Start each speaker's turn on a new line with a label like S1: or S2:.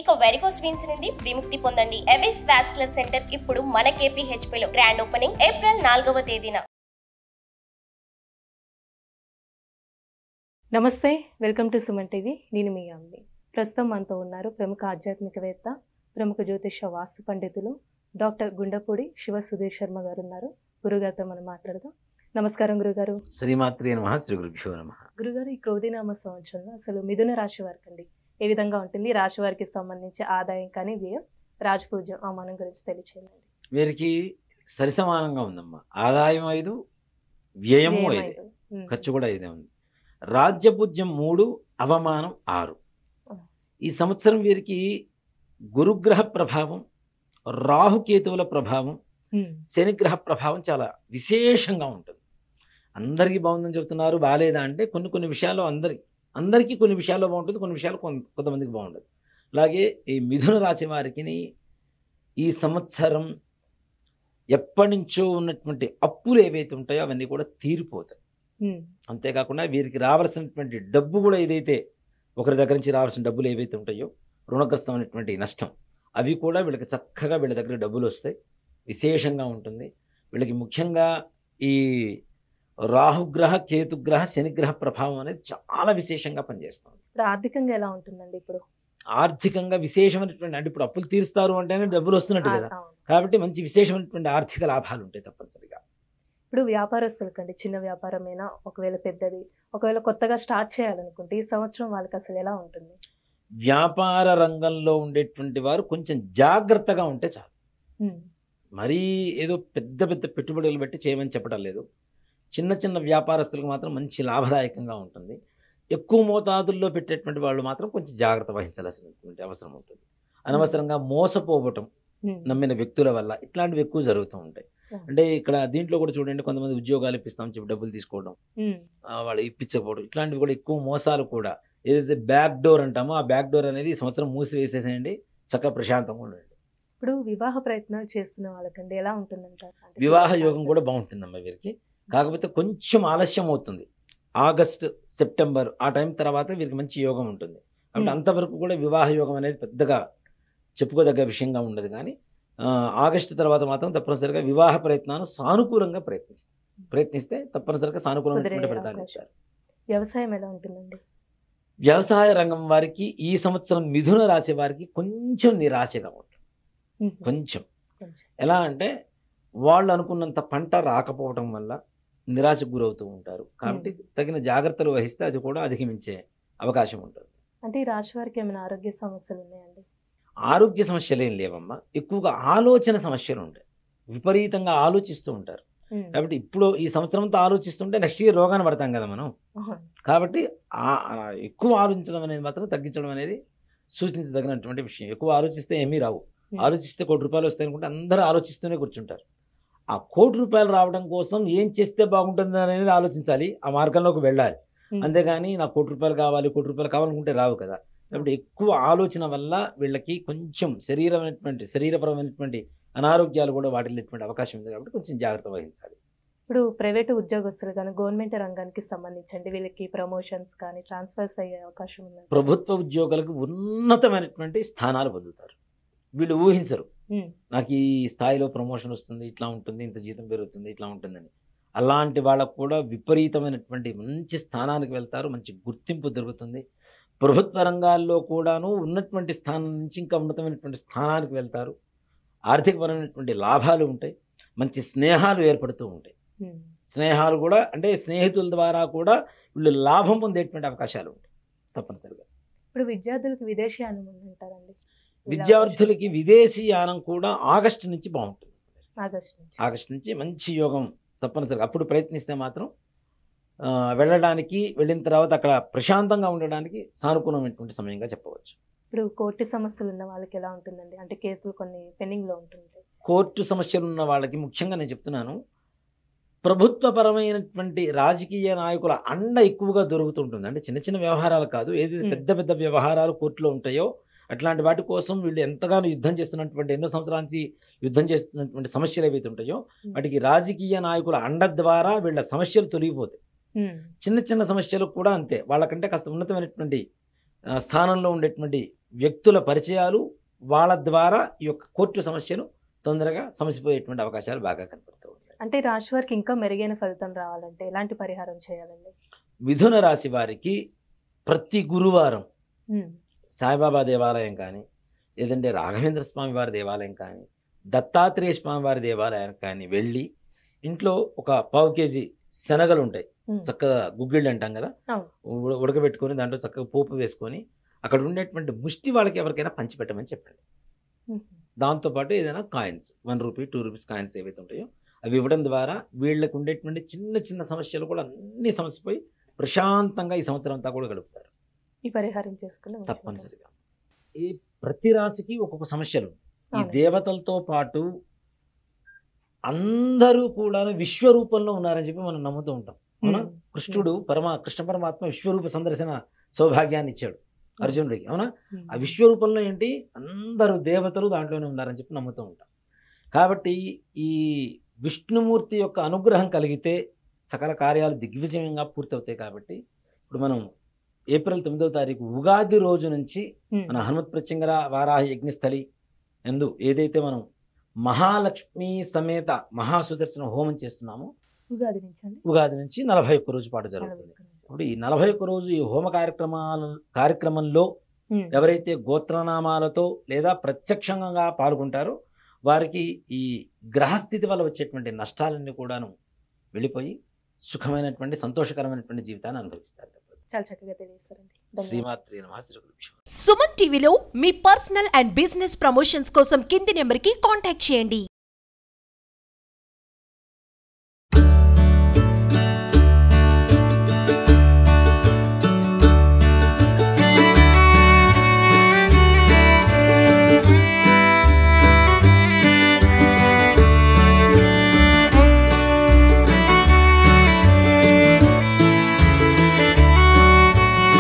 S1: ఇక varicose veins నుండి విముక్తి పొందండి. ఎవిస్ వాస్కులర్ సెంటర్ ఇప్పుడు మన KPHP లో గ్రాండ్ ఓపెనింగ్ ఏప్రిల్ 4వ తేదీన.
S2: నమస్తే, వెల్కమ్ టు సుమన్ టీవీ. నేను మీ అమ్మి. ప్రస్తుతం మనతో ఉన్నారు ప్రముఖ ఆధ్యాత్మికవేత్త, ప్రముఖ జ్యోతిష వాస్తు పండితులు డాక్టర్ గుండపూడి శివ సుధీర్ శర్మ గారు ఉన్నారు. గురుగారితో మనం మాట్లాడదాం. నమస్కారం గురుగారు.
S3: శ్రీమాత్రే నమః, శ్రీ గురుభ్యో నమః.
S2: గురుగారు, ఈ క్రోధినామ సంవత్సరంలో అసలు మిథున రాశి వారికి అండి ఏ విధంగా ఉంటుంది? రాశి వారికి సంబంధించి ఆదాయం కానీ వ్యయం, రాజపూజ్యం, అవమానం గురించి తెలియచేయండి.
S3: వీరికి సరిసమానంగా ఉందమ్మా. ఆదాయం 5, వ్యయము 5, ఖర్చు కూడా 5 ఉంది. రాజ్యపూజ్యం 3, అవమానం 6. ఈ సంవత్సరం వీరికి గురుగ్రహ ప్రభావం, రాహుకేతువుల ప్రభావం, శనిగ్రహ ప్రభావం చాలా విశేషంగా ఉంటుంది. అందరికీ బాగుందని చెప్తున్నారు, బాగాలేదా అంటే కొన్ని విషయాల్లో అందరికీ కొన్ని విషయాల్లో బాగుంటుంది, కొన్ని విషయాలు కొంతమందికి బాగుండదు. అలాగే ఈ మిథున రాశి వారికి ఈ సంవత్సరం ఎప్పటి నుంచో ఉన్నటువంటి అప్పులు ఏవైతే ఉంటాయో అవన్నీ కూడా తీరిపోతాయి. అంతేకాకుండా వీరికి రావాల్సినటువంటి డబ్బు కూడా ఏదైతే ఒకరి దగ్గర నుంచి రావాల్సిన డబ్బులు ఏవైతే ఉంటాయో, రుణగ్రస్తమైనటువంటి నష్టం, అవి కూడా వీళ్ళకి చక్కగా వీళ్ళ దగ్గర డబ్బులు వస్తాయి. విశేషంగా ఉంటుంది వీళ్ళకి. ముఖ్యంగా ఈ రాహుగ్రహ, కేతుగ్రహ, శనిగ్రహ ప్రభావం అనేది చాలా విశేషంగా పనిచేస్తుంది.
S2: ఆర్థికంగా ఎలా ఉంటుందండి ఇప్పుడు?
S3: ఆర్థికంగా విశేషమైనటువంటి, అంటే ఇప్పుడు అప్పులు తీరుస్తారు అంటేనే డబ్బులు వస్తున్నట్టు కదా, కాబట్టి మంచి విశేషమైనటువంటి ఆర్థిక లాభాలు ఉంటాయి తప్పనిసరిగా.
S2: ఇప్పుడు వ్యాపారస్తులకండి, చిన్న వ్యాపారమైనా ఒకవేళ పెద్దది, ఒకవేళ కొత్తగా స్టార్ట్ చేయాలనుకుంటే ఈ సంవత్సరం వాళ్ళకి అసలు ఎలా ఉంటుంది?
S3: వ్యాపార రంగంలో ఉండేటువంటి వారు కొంచెం జాగ్రత్తగా ఉంటే చాలు. మరీ ఏదో పెద్ద పెట్టుబడులు పెట్టి చేయమని చెప్పడం లేదు. చిన్న వ్యాపారస్తులకు మాత్రం మంచి లాభదాయకంగా ఉంటుంది. ఎక్కువ మోతాదుల్లో పెట్టేటువంటి వాళ్ళు మాత్రం కొంచెం జాగ్రత్త వహించాల్సినటువంటి అవసరం ఉంటుంది. అనవసరంగా మోసపోవటం నమ్మిన వ్యక్తుల వల్ల ఇట్లాంటివి ఎక్కువ జరుగుతూ ఉంటాయి. అంటే ఇక్కడ దీంట్లో కూడా చూడండి, కొంతమంది ఉద్యోగాలు ఇప్పిస్తామని చెప్పి డబ్బులు తీసుకోవడం, వాళ్ళు ఇప్పించకపోవడం, ఇట్లాంటివి కూడా ఎక్కువ మోసాలు కూడా. ఏదైతే బ్యాక్ డోర్ అంటామో ఆ బ్యాక్ డోర్ అనేది ఈ సంవత్సరం మూసివేసేసేయండి, చక్కగా ప్రశాంతంగా ఉండండి.
S2: ఇప్పుడు వివాహ ప్రయత్నాలు చేస్తున్న వాళ్ళకండి ఎలా ఉంటుందంటారు?
S3: వివాహ యోగం కూడా బాగుంటుందమ్మా వీరికి. కాకపోతే కొంచెం ఆలస్యం అవుతుంది. ఆగస్ట్, సెప్టెంబర్ ఆ టైం తర్వాత వీరికి మంచి యోగం ఉంటుంది. కాబట్టి అంతవరకు కూడా వివాహ యోగం అనేది పెద్దగా చెప్పుకోదగ్గ విషయంగా ఉండదు. కానీ ఆగస్టు తర్వాత మాత్రం తప్పనిసరిగా వివాహ ప్రయత్నాలు సానుకూలంగా ప్రయత్నిస్తే తప్పనిసరిగా సానుకూలమైన ఫలితాలు ఇస్తారు.
S2: వ్యవసాయం ఎలా ఉంటుందండి?
S3: వ్యవసాయ రంగం వారికి ఈ సంవత్సరం మిథున రాశి వారికి కొంచెం నిరాశగా ఉంటుంది. కొంచెం ఎలా అంటే వాళ్ళు అనుకున్నంత పంట రాకపోవడం వల్ల నిరాశకు గురవుతూ ఉంటారు. కాబట్టి తగిన జాగ్రత్తలు వహిస్తే అది కూడా అధిగమించే అవకాశం ఉంటుంది.
S2: అంటే ఈ రాశి వారికి ఏమైనా ఆరోగ్య సమస్యలు ఉన్నాయండి?
S3: ఆరోగ్య సమస్యలు ఏం లేవమ్మా. ఎక్కువగా ఆలోచన సమస్యలు ఉంటాయి. విపరీతంగా ఆలోచిస్తూ ఉంటారు. కాబట్టి ఇప్పుడు ఈ సంవత్సరంతో ఆలోచిస్తుంటే నెక్స్ట్ ఇయర్ రోగాన్ని పడతాం కదా మనం. కాబట్టి ఎక్కువ ఆలోచించడం అనేది మాత్రం తగ్గించడం అనేది సూచించదగినటువంటి విషయం. ఎక్కువ ఆలోచిస్తే ఏమీ రావు. ఆలోచిస్తే ₹1,00,00,000 వస్తాయి అనుకుంటే అందరూ ఆలోచిస్తూనే కూర్చుంటారు. ఆ ₹1,00,00,000 రావడం కోసం ఏం చేస్తే బాగుంటుంది అనేది ఆలోచించాలి, ఆ మార్గంలోకి వెళ్ళాలి. అంతేగాని నాకు ₹1,00,00,000 కావాలి, ₹1,00,00,000 కావాలనుకుంటే రావు కదా. కాబట్టి ఎక్కువ ఆలోచన వల్ల వీళ్ళకి కొంచెం శరీరపరమైనటువంటి అనారోగ్యాలు కూడా వాటిల్లేటువంటి అవకాశం ఉంది. కాబట్టి కొంచెం జాగ్రత్త వహించాలి.
S2: ఇప్పుడు ప్రైవేటు ఉద్యోగస్తులు కానీ గవర్నమెంట్ రంగానికి సంబంధించండి, వీళ్ళకి ప్రమోషన్స్ కానీ ట్రాన్స్ఫర్స్ అయ్యే అవకాశం ఉంది?
S3: ప్రభుత్వ ఉద్యోగులకు ఉన్నతమైనటువంటి స్థానాలు పొందుతారు. వీళ్ళు ఊహించరు, నాకు ఈ స్థాయిలో ప్రమోషన్ వస్తుంది, ఇట్లా ఉంటుంది, ఇంత జీతం పెరుగుతుంది, ఇట్లా ఉంటుందని. అలాంటి వాళ్ళకు కూడా విపరీతమైనటువంటి మంచి స్థానానికి వెళ్తారు, మంచి గుర్తింపు దొరుకుతుంది. ప్రభుత్వ రంగాల్లో కూడాను ఉన్నటువంటి స్థానం నుంచి ఇంకా ఉన్నతమైనటువంటి స్థానానికి వెళ్తారు. ఆర్థికపరమైనటువంటి లాభాలు ఉంటాయి, మంచి స్నేహాలు ఏర్పడుతూ ఉంటాయి. స్నేహాలు కూడా అంటే స్నేహితుల ద్వారా కూడా వీళ్ళు లాభం పొందేటువంటి అవకాశాలు ఉంటాయి తప్పనిసరిగా.
S2: ఇప్పుడు విద్యార్థులకు విదేశీయానం అంటారండి,
S3: విద్యార్థులకి విదేశీయానం కూడా ఆగస్టు నుంచి బాగుంటుంది. ఆగస్టు నుంచి మంచి యోగం తప్పనిసరిగా. అప్పుడు ప్రయత్నిస్తే మాత్రం వెళ్ళడానికి, వెళ్ళిన తర్వాత అక్కడ ప్రశాంతంగా ఉండడానికి సానుకూలమైనటువంటి సమయంగా చెప్పవచ్చు.
S2: ఇప్పుడు కోర్టు సమస్యలు ఉన్న వాళ్ళకి ఎలా ఉంటుందండి? అంటే కేసులు కొన్ని పెండింగ్లో ఉంటుంటాయి.
S3: కోర్టు సమస్యలు ఉన్న వాళ్ళకి ముఖ్యంగా నేను చెప్తున్నాను, ప్రభుత్వపరమైనటువంటి రాజకీయ నాయకుల అండ ఎక్కువగా దొరుకుతుంటుంది. అంటే చిన్న వ్యవహారాలు కాదు, ఏదైతే పెద్ద వ్యవహారాలు కోర్టులో ఉంటాయో అట్లాంటి వాటి కోసం వీళ్ళు ఎంతగానో యుద్ధం చేస్తున్నటువంటి, ఎన్నో సంవత్సరాల నుంచి యుద్ధం చేస్తున్నటువంటి సమస్యలు ఏవైతే ఉంటాయో వాటికి రాజకీయ నాయకుల అండ ద్వారా వీళ్ళ సమస్యలు తొలగిపోతాయి. చిన్న సమస్యలు కూడా అంతే, వాళ్ళకంటే కాస్త ఉన్నతమైనటువంటి స్థానంలో ఉండేటువంటి వ్యక్తుల పరిచయాలు, వాళ్ళ ద్వారా ఈ యొక్క కోర్టు సమస్యలు తొందరగా సమసిపోయేటువంటి అవకాశాలు బాగా కనపడుతూ ఉంటాయి.
S2: అంటే రాశి వారికి ఇంకా మెరుగైన ఫలితం రావాలంటే ఎలాంటి పరిహారం చేయాలండి?
S3: మిథున రాశి వారికి ప్రతి గురువారం సాయిబాబా దేవాలయం కానీ, లేదంటే రాఘవేంద్ర స్వామి వారి దేవాలయం కానీ, దత్తాత్రేయ స్వామి వారి దేవాలయానికి కానీ వెళ్ళి ఇంట్లో ఒక 1/4 కేజీ శనగలు ఉంటాయి, చక్కగా గుగ్గిళ్ళు అంటాం కదా, ఉడకబెట్టుకొని దాంట్లో చక్కగా పోపు వేసుకొని అక్కడ ఉండేటువంటి ముష్టి వాళ్ళకి ఎవరికైనా పంచిపెట్టమని చెప్పండి. దాంతోపాటు ఏదైనా కాయిన్స్, 1 రూపీ 2 రూపీస్ కాయిన్స్ ఏవైతే ఉంటాయో అవి ఇవ్వడం ద్వారా వీళ్ళకు ఉండేటువంటి చిన్న చిన్న సమస్యలు కూడా అన్ని సమస్యపోయి ప్రశాంతంగా ఈ సంవత్సరం అంతా కూడా గడుపుతారు.
S2: ఈ పరిహారం చేసుకుని
S3: తప్పనిసరిగా. ఈ ప్రతి రాశికి ఒక్కొక్క సమస్యలు. ఈ దేవతలతో పాటు అందరూ కూడా విశ్వరూపంలో ఉన్నారని చెప్పి మనం నమ్ముతూ ఉంటాం. అవునా? కృష్ణ పరమాత్మ విశ్వరూప సందర్శన సౌభాగ్యాన్ని ఇచ్చాడు అర్జునుడికి. అవునా? ఆ విశ్వరూపంలో ఏంటి, అందరూ దేవతలు దాంట్లోనే ఉన్నారని చెప్పి నమ్ముతూ ఉంటాం. కాబట్టి ఈ విష్ణుమూర్తి యొక్క అనుగ్రహం కలిగితే సకల కార్యాలు దిగ్విజయంగా పూర్తవుతాయి. కాబట్టి ఇప్పుడు మనం ఏప్రిల్ 9వ తారీఖు ఉగాది రోజు నుంచి మన హనుమత్ ప్రత్యంగర వారాహి యజ్ఞస్థలి ఎందు ఏదైతే మనం మహాలక్ష్మి సమేత మహాసుదర్శన హోమం చేస్తున్నామో ఉగాది నుంచి 41 రోజు పాటు జరుగుతుంది. ఇప్పుడు ఈ 41 రోజు ఈ హోమ కార్యక్రమంలో ఎవరైతే గోత్రనామాలతో లేదా ప్రత్యక్షంగా పాల్గొంటారో వారికి ఈ గ్రహస్థితి వల్ల వచ్చేటువంటి నష్టాలన్నీ కూడాను వెళ్ళిపోయి సుఖమైనటువంటి సంతోషకరమైనటువంటి జీవితాన్ని అనుభవిస్తారు.
S2: చాలా చక్కగా తెలియజేస్తారండి.
S3: శ్రీమాత్రే నమః.
S4: సుమన్ టీవీలో మీ పర్సనల్ అండ్ బిజినెస్ ప్రమోషన్స్ కోసం కింది నెంబర్కి కాంటాక్ట్ చేయండి.